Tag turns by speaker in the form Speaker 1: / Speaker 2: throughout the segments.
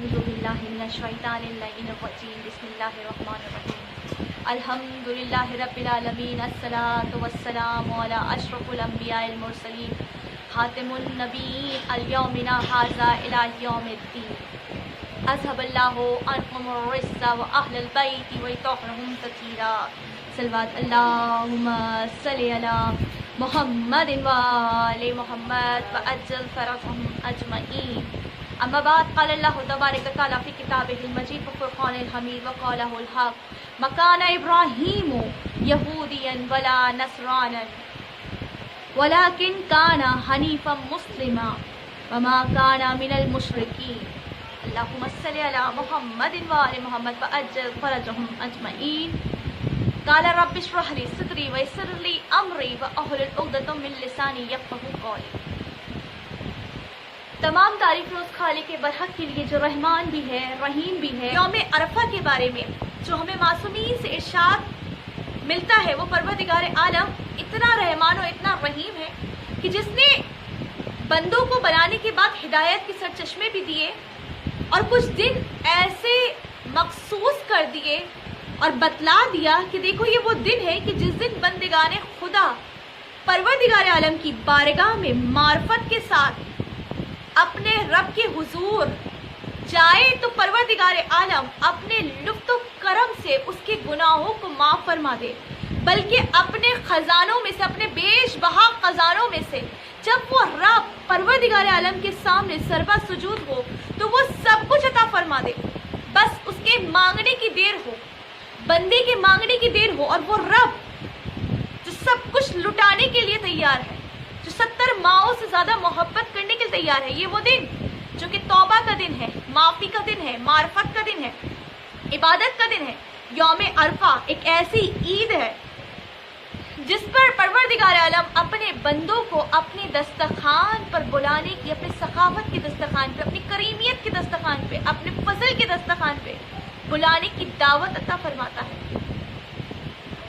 Speaker 1: أعوذ بالله من الشيطان اللعين الرجيم بسم الله الرحمن الرحيم الحمد لله رب العالمين الصلاة والسلام على أشرف الأنبياء المرسلين خاتم النبيين اليومنا هذا إلى يوم الدين أذهب الله عنكم الرجس وأهل البيت ويطهرهم تطهيرا صلوات اللهم صل على محمد وآل محمد وأجل فرجهم أجمعين اما بعد قال اللہ تبارک و تعالی فی کتابہ المجید وفرقان الحمید وقالہ الحق مکان ابراہیم یہودیا ولا نصرانا ولکن کان حنیفا مسلما وما کان من المشرکین اللہم صل علی محمد وآل محمد وعجل فرجهم اجمعین قال رب اشرح لی صدری ویسر لی امری واحلل عقدۃ من لسانی یفقہوا قولی۔ تمام تعریف روز خالق کے برحق کے لیے جو رحمان بھی ہے رحیم بھی ہے۔ یوم عرفہ کے بارے میں جو ہمیں معصومین سے ارشاد ملتا ہے وہ پروردگار عالم اتنا رحمان اور اتنا رحیم ہے کہ جس نے بندوں کو بنانے کے بعد ہدایت کے سرچشمے بھی دیے اور کچھ دن ایسے مخصوص کر دیے اور بتلا دیا کہ دیکھو یہ وہ دن ہے کہ جس دن بندگان خدا پروردگار عالم کی بارگاہ میں معرفت کے ساتھ اپنے رب کے حضور جائے تو پروردگار عالم اپنے لطف و کرم سے اس کے گناہوں کو معاف فرما دے، بلکہ اپنے خزانوں میں سے اپنے بیش بہا خزانوں میں سے جب وہ رب پروردگار عالم کے سامنے سربا سجود ہو تو وہ سب کچھ عطا فرما دے، بس اس کے مانگنے کی دیر ہو، بندے کے مانگنے کی دیر ہو، اور وہ رب جو سب کچھ لٹانے کے لیے تیار ہے، جو 70 ماؤں سے زیادہ محبت کرنے کے لیے تیار ہے، یہ وہ دن جو کہ توبہ کا دن ہے، معافی کا دن ہے، معرفت کا دن ہے، عبادت کا دن ہے۔ یوم عرفہ ایک ایسی عید ہے جس پر پروردگار عالم اپنے بندوں کو اپنے دسترخوان پر بلانے کی، اپنے سخاوت کے دسترخوان پہ، اپنی کریمیت کے دسترخوان پہ، اپنے فضل کے دسترخوان پہ بلانے کی دعوت عطا فرماتا ہے۔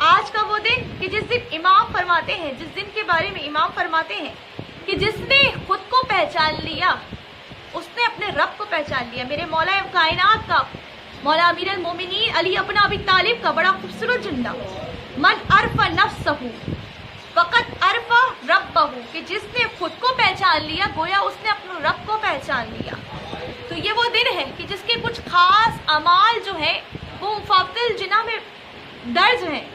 Speaker 1: آج کا وہ دن کہ جس دن امام فرماتے ہیں، جس دن کے بارے میں امام فرماتے ہیں کہ جس نے خود کو پہچان لیا اس نے اپنے رب کو پہچان لیا۔ میرے مولا کائنات کا، مولا امیر المومنین علی ابن ابی طالب کا بڑا خوبصورت جملہ، من عرف نفسہ فقط عرف ربہ، کہ جس نے خود کو پہچان لیا گویا اس نے اپنے رب کو پہچان لیا۔ تو یہ وہ دن ہے کہ جس کے کچھ خاص اعمال جو ہیں وہ مفاتل جناح میں درج ہیں،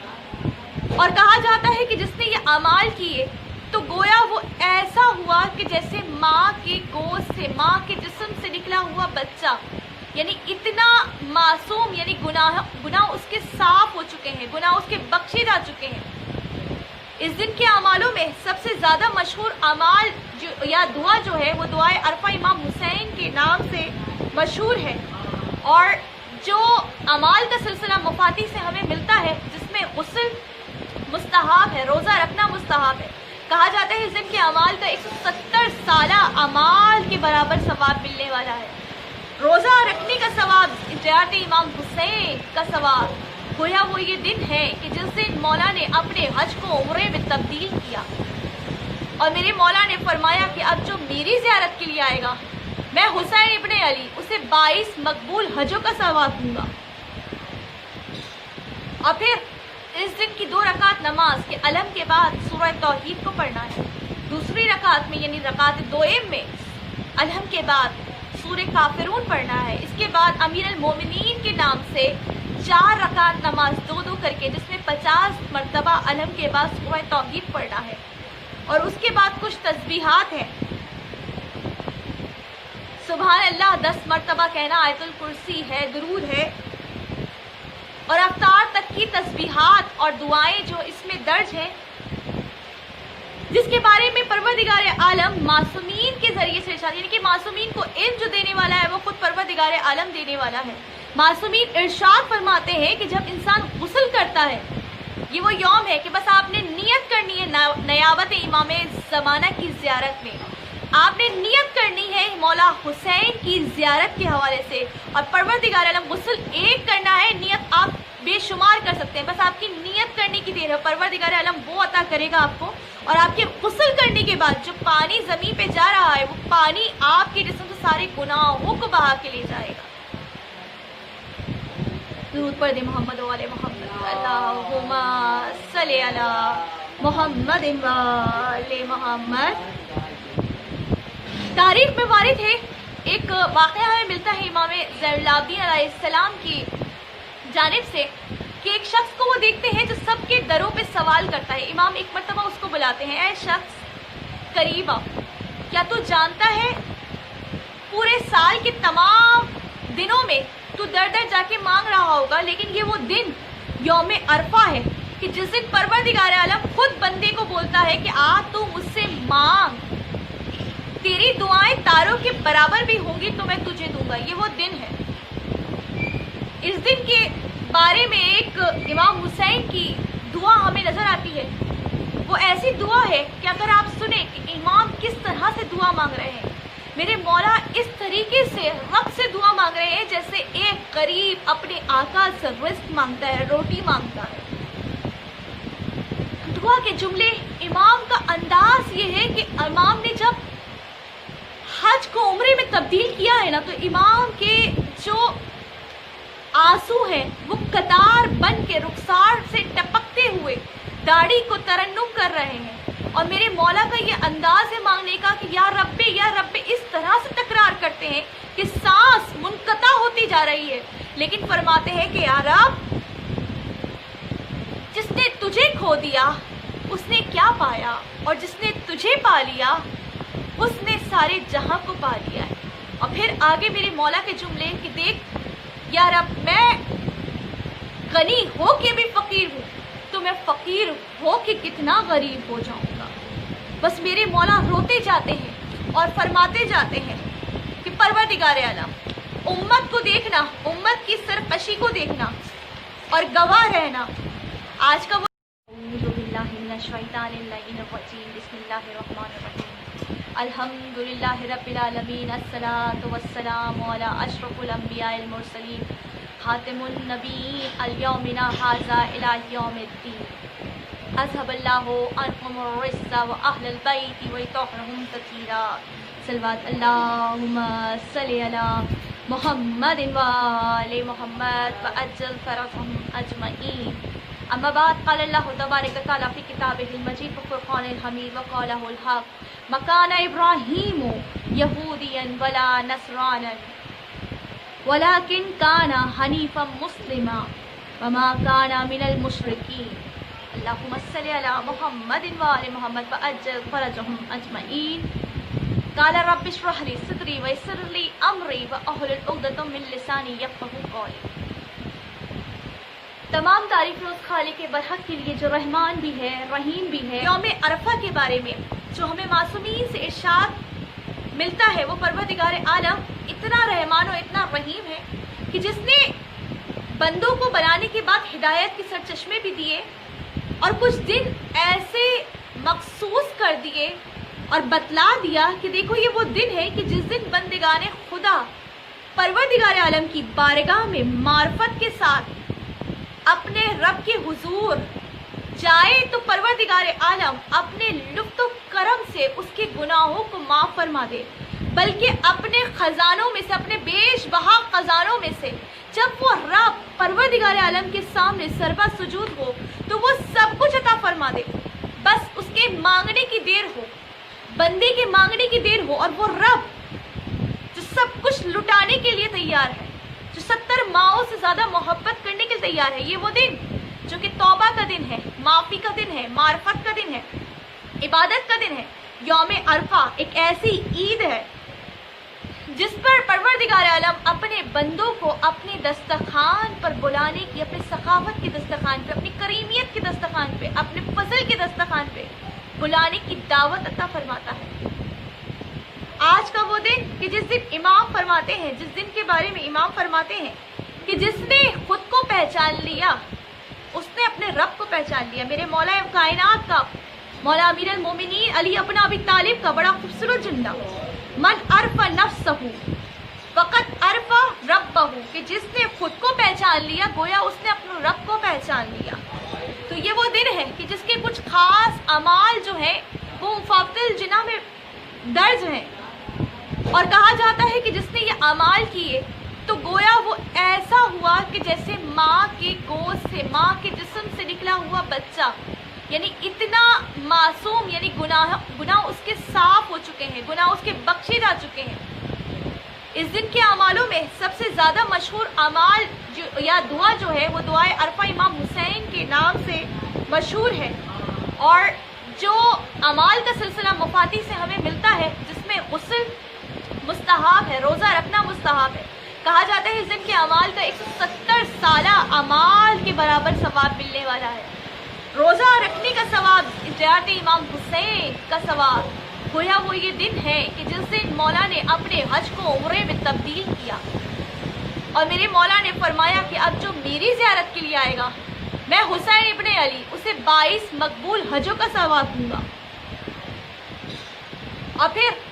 Speaker 1: اور کہا جاتا ہے کہ جس نے یہ اعمال کیے تو گویا وہ ایسا ہوا کہ جیسے ماں کے گود سے، ماں کے جسم سے نکلا ہوا بچہ، یعنی اتنا معصوم، یعنی گناہ اس کے صاف ہو چکے ہیں، گناہ اس کے بخشے جا چکے ہیں۔ اس دن کے اعمالوں میں سب سے زیادہ مشہور اعمال یا دعا جو ہے وہ دعائے عرفہ امام حسین کے نام سے مشہور ہے، اور جو اعمال کا سلسلہ مفاتی سے ہمیں ملتا ہے جس میں غسل مستحب ہے، روزہ رکھنا مستحب ہے۔ کہا جاتا ہے اس دن کے اعمال کا 170 سالہ اعمال کے برابر ثواب ملنے والا ہے۔ روزہ رکھنے کا ثواب، زیارت امام حسین کا ثواب، گویا وہ یہ دن ہے کہ جس دن مولا نے اپنے حج کو عمرے میں تبدیل کیا، اور میرے مولا نے فرمایا کہ اب جو میری زیارت کے لیے آئے گا میں حسین ابن علی اسے 22 مقبول حجوں کا ثواب دوں گا۔ اور پھر اس دن کی 2 رکعت نماز کے علم کے بعد سورہ توحید کو پڑھنا ہے، دوسری رکعت میں یعنی رکعت دوئم میں علم کے بعد سورہ کافرون پڑھنا ہے، اس کے بعد امیر المومنین کے نام سے 4 رکعت نماز 2 کر کے جس میں 50 مرتبہ علم کے بعد سورہ توحید پڑھنا ہے، اور اس کے بعد کچھ تسبیحات ہیں، سبحان اللہ 10 مرتبہ کہنا، آیت الکرسی ہے، درود ہے، اور افطار تک کی تسبیحات اور دعائیں جو اس میں درج ہیں، جس کے بارے میں پروردگار عالم معصومین کے ذریعے سے ارشاد، یعنی کہ معصومین کو علم جو دینے والا ہے وہ خود پروردگار عالم دینے والا ہے۔ معصومین ارشاد فرماتے ہیں کہ جب انسان غسل کرتا ہے، یہ وہ یوم ہے کہ بس آپ نے نیت کرنی ہے نیابت امام زمانہ کی زیارت میں، آپ نے نیت کرنی ہے مولا حسین کی زیارت کے حوالے سے، اور پروردگار عالم غسل ایک کرنا ہے، نیت آپ بے شمار کر سکتے ہیں، بس آپ کی نیت کرنے کی دیر ہے، پروردگار عالم وہ عطا کرے گا آپ کو، اور آپ کے غسل کرنے کے بعد جو پانی زمین پہ جا رہا ہے وہ پانی آپ کے جسم سے سارے گناہوں کو بہا کے لے جائے گا۔ درود پڑھ دیں محمد و آل محمد، اللہم صلی علی محمد و آل محمد۔ تاریخ میں وارد ہے، ایک واقعہ ہمیں ملتا ہے امام زین العابدین علیہ السلام کی جانب سے کہ ایک شخص کو وہ دیکھتے ہیں جو سب کے دروں پہ سوال کرتا ہے۔ امام ایک مرتبہ اس کو بلاتے ہیں، اے شخص قریب آ، کیا تو جانتا ہے پورے سال کے تمام دنوں میں تو در در جا کے مانگ رہا ہوگا، لیکن یہ وہ دن یوم عرفہ ہے کہ جس دن پروردگار عالم خود بندے کو بولتا ہے کہ آ تو مجھ سے مانگ، تیری دعائیں تاروں کے برابر بھی ہوں گی تو میں تجھے دوں گا۔ یہ وہ دن ہے۔ اس دن کے بارے میں ایک امام حسین کی دعا ہمیں نظر آتی ہے۔ وہ ایسی دعا ہے کہ اگر آپ سنیں کہ امام کس طرح سے دعا مانگ رہے ہیں، میرے مولا اس طریقے سے رب سے دعا مانگ رہے ہیں جیسے ایک غریب اپنے آقا سے رزق مانگتا ہے، روٹی مانگتا ہے۔ دعا کے جملے، امام کا انداز یہ ہے کہ امام نے جب حج کو عمرے میں تبدیل کیا ہے نا، تو امام کے جو آنسو ہیں وہ قطار بن کے رخسار سے ٹپکتے ہوئے داڑھی کو ترنم کر رہے ہیں، اور میرے مولا کا یہ انداز ہے مانگنے کا کہ یا رب اس طرح سے تکرار کرتے ہیں کہ سانس منقطع ہوتی جا رہی ہے، لیکن فرماتے ہیں کہ یا رب جس نے تجھے کھو دیا اس نے کیا پایا، اور جس نے تجھے پا لیا اس نے سارے جہاں کو پا لیا ہے۔ اور پھر آگے میرے مولا کے جملے کہ دیکھ یا رب میں غنی ہو کے بھی فقیر ہوں، تو میں فقیر ہو کے کتنا غریب ہو جاؤں گا۔ بس میرے مولا روتے جاتے ہیں اور فرماتے جاتے ہیں کہ پروردگار عالم امت کو دیکھنا، امت کی سرکشی کو دیکھنا اور گواہ رہنا۔ آج کا وہ بسم اللہ الرحمن الرحیم، الحمدللہ رب العالمین، الصلاۃ والسلام علی اشرف الانبیاء المرسلین، خاتم النبیین، الیومنا ھذا الی یوم الدین، اذهب اللہ عنہم الرجس واہل البیت ویطہرہم تطہیرا، صلوات اللہم صلی علی محمد وآل محمد وعجل فرجہم اجمعین۔ اما بعد، قال اللہ تبارک وتعالی فی کتابہ المجید وفرقانہ الحمید وقالہ الحق، مکان ابراہیم یہودیا ولا نصرانا ولکن کان حنیفا مسلما وما کان من المشرکین، اللہم صلی علی محمد وآل محمد وعجل فرجہم اجمعین۔ قال رب اشرح لی صدری ویسر لی امری واحلل عقدۃ من لسانی یفقہوا قولی۔ تمام تعریف اس خالق برحق کے لیے جو رحمان بھی ہے، رحیم بھی ہے۔ یوم عرفہ کے بارے میں جو ہمیں معصومین سے ارشاد ملتا ہے، وہ پروردگار عالم اتنا رحمان و اتنا رحیم ہے کہ جس نے بندوں کو بنانے کے بعد ہدایت کے سرچشمے بھی دیے اور کچھ دن ایسے مخصوص کر دیے اور بتلا دیا کہ دیکھو یہ وہ دن ہے کہ جس دن بندگان خدا پروردگار عالم کی بارگاہ میں معرفت کے ساتھ اپنے رب کے حضور جائے تو پروردگار عالم اپنے لطف و کرم سے اس کے گناہوں کو معاف فرما دے، بلکہ اپنے خزانوں میں سے، اپنے بیش بہا خزانوں میں سے جب وہ رب پروردگار عالم کے سامنے سربا سجود ہو تو وہ سب کچھ عطا فرما دے، بس اس کے مانگنے کی دیر ہو، بندے کے مانگنے کی دیر ہو، اور وہ رب جو سب کچھ لٹانے کے لیے تیار ہے، جو 70 ماؤں سے زیادہ محبت کرنے کے لیے تیار ہے، یہ وہ دن جو کہ توبہ کا دن ہے، معافی کا دن ہے، معرفت کا دن ہے، عبادت کا دن ہے۔ یوم عرفہ ایک ایسی عید ہے جس پر پروردگار عالم اپنے بندوں کو اپنے دسترخوان پر بلانے کی، اپنے سخاوت کے دسترخوان پہ، اپنی کریمیت کے دسترخوان پہ، اپنے فضل کے دسترخوان پہ بلانے کی دعوت عطا فرماتا ہے۔ آج کا وہ دن کہ جس دن امام فرماتے ہیں، جس دن کے بارے میں امام فرماتے ہیں کہ جس نے خود کو پہچان لیا اس نے اپنے رب کو پہچان لیا۔ میرے مولا کائنات کا، مولا امیر المومنین علی ابن ابی طالب کا بڑا خوبصورت جملہ، من عرف نفسہ فقط عرف ربہ، کہ جس نے خود کو پہچان لیا گویا اس نے اپنے رب کو پہچان لیا۔ تو یہ وہ دن ہے کہ جس کے کچھ خاص اعمال جو ہیں وہ مفاتل جناح میں درج ہیں، اور کہا جاتا ہے کہ جس نے یہ اعمال کیے تو تو گویا وہ ایسا ہوا کہ جیسے ماں کے گود سے، ماں کے جسم سے نکلا ہوا بچہ، یعنی اتنا معصوم، یعنی گناہ اس کے صاف ہو چکے ہیں، گناہ اس کے بخشے جا چکے ہیں۔ اس دن کے اعمالوں میں سب سے زیادہ مشہور اعمال یا دعا جو ہے وہ دعائے عرفہ امام حسین کے نام سے مشہور ہے، اور جو اعمال کا سلسلہ مفاتی سے ہمیں ملتا ہے، جس میں غسل مستحب ہے، روزہ رکھنا مستحب ہے۔ کہا جاتا ہے اس دن کے اعمال کا 170 سالہ اعمال کے برابر ثواب ملنے والا ہے۔ روزہ رکھنے کا ثواب، زیارت امام حسین کا ثواب، گویا وہ یہ دن ہے کہ جس دن مولا نے اپنے حج کو عمرے میں تبدیل کیا، اور میرے مولا نے فرمایا کہ اب جو میری زیارت کے لیے آئے گا، میں حسین ابن علی اسے 22 مقبول حجوں کا ثواب دوں گا۔ اور پھر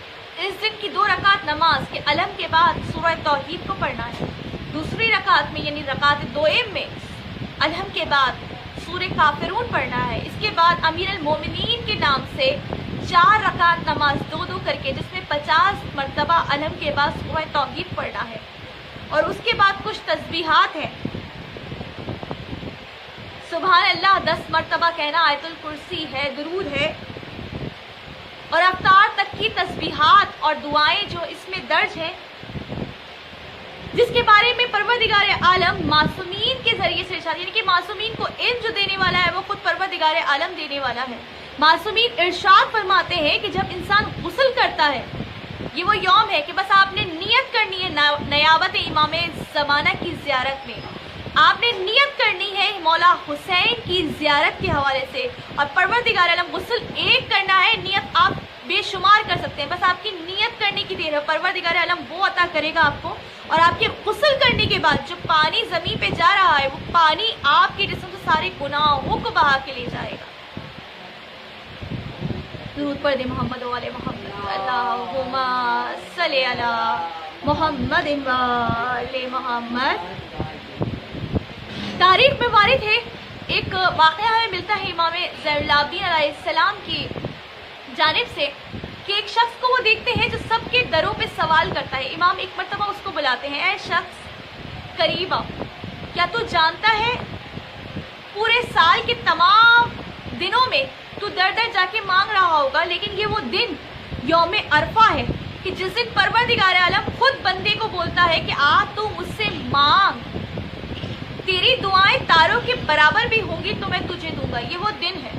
Speaker 1: اس دن کی 2 رکعت نماز کے علم کے بعد سورہ توحید کو پڑھنا ہے، دوسری رکعت میں یعنی رکعت دوئم میں علم کے بعد سورہ کافرون پڑھنا ہے۔ اس کے بعد امیر المومنین کے نام سے 4 رکعت نماز 2 کر کے، جس میں 50 مرتبہ علم کے بعد سورہ توحید پڑھنا ہے، اور اس کے بعد کچھ تسبیحات ہیں۔ سبحان اللہ 10 مرتبہ کہنا، آیت الکرسی ہے، درود ہے، اور افطار تک کی تسبیحات اور دعائیں جو اس میں درج ہیں، جس کے بارے میں پروردگار عالم معصومین کے ذریعے سے ارشاد، یعنی کہ معصومین کو علم جو دینے والا ہے وہ خود پروردگار عالم دینے والا ہے۔ معصومین ارشاد فرماتے ہیں کہ جب انسان غسل کرتا ہے، یہ وہ یوم ہے کہ بس آپ نے نیت کرنی ہے نیابت امام زمانہ کی زیارت میں، آپ نے نیت کرنی ہے مولا حسین کی زیارت کے حوالے سے، اور پروردگار عالم غسل ایک کرنا ہے، نیت آپ بے شمار کر سکتے ہیں، بس آپ کی نیت کرنے کی دیر ہے، پروردگار عالم وہ عطا کرے گا آپ کو۔ اور آپ کے غسل کرنے کے بعد جو پانی زمین پہ جا رہا ہے، وہ پانی آپ کے جسم سے سارے گناہوں کو بہا کے لے جائے گا۔ درود پڑھ دے محمد و آل محمد، اللہم صلی علی محمد و آل محمد۔ تاریخ میں وارد ہے، ایک واقعہ ہمیں ملتا ہے امام زین العابدین علیہ السلام کی جانب سے، کہ ایک شخص کو وہ دیکھتے ہیں جو سب کے دروں پہ سوال کرتا ہے۔ امام ایک مرتبہ اس کو بلاتے ہیں، اے شخص قریب آ، کیا تو جانتا ہے پورے سال کے تمام دنوں میں تو در در جا کے مانگ رہا ہوگا، لیکن یہ وہ دن یوم عرفہ ہے کہ جس دن پروردگار عالم خود بندے کو بولتا ہے کہ آ تو مجھ سے مانگ، تیری دعائیں تاروں کے برابر بھی ہوں گی تو میں تجھے دوں گا، یہ وہ دن ہے۔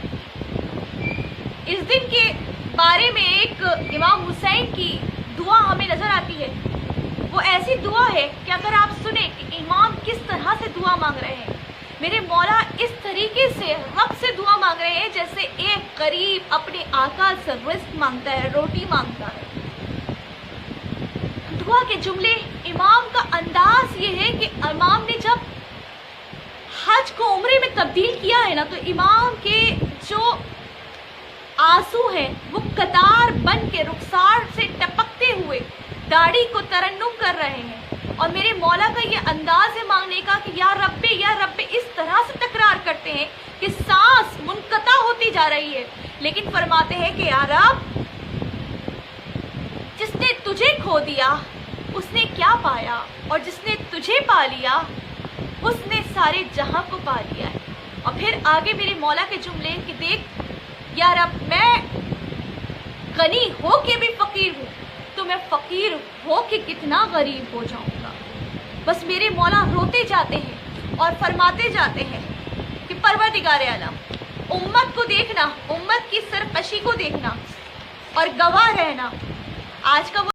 Speaker 1: اس دن کے بارے میں ایک امام حسین کی دعا ہمیں نظر آتی ہے، وہ ایسی دعا ہے کہ اگر آپ سنیں کہ امام کس طرح سے دعا مانگ رہے ہیں، میرے مولا اس طریقے سے رب سے دعا مانگ رہے ہیں جیسے ایک غریب اپنے آقا سے رزق مانگتا ہے، روٹی مانگتا ہے۔ دعا کے جملے، امام کا انداز یہ ہے کہ امام نے جب حج کو عمرے میں تبدیل کیا ہے نا، تو امام کے جو آنسو ہیں وہ قطار بن کے رخسار سے ٹپکتے ہوئے داڑھی کو ترنم کر رہے ہیں، اور میرے مولا کا یہ انداز ہے مانگنے کا کہ یا رب اس طرح سے تکرار کرتے ہیں کہ سانس منقطع ہوتی جا رہی ہے، لیکن فرماتے ہیں کہ یا رب جس نے تجھے کھو دیا اس نے کیا پایا، اور جس نے تجھے پا لیا اس نے سارے جہاں کو پا لیا ہے۔ اور پھر آگے میرے مولا کے جملے کہ دیکھ یا رب میں غنی ہو کے بھی فقیر ہوں، تو میں فقیر ہو کے کتنا غریب ہو جاؤں گا۔ بس میرے مولا روتے جاتے ہیں اور فرماتے جاتے ہیں کہ پروردگار عالم امت کو دیکھنا، امت کی سرکشی کو دیکھنا اور گواہ رہنا۔ آج کا وہ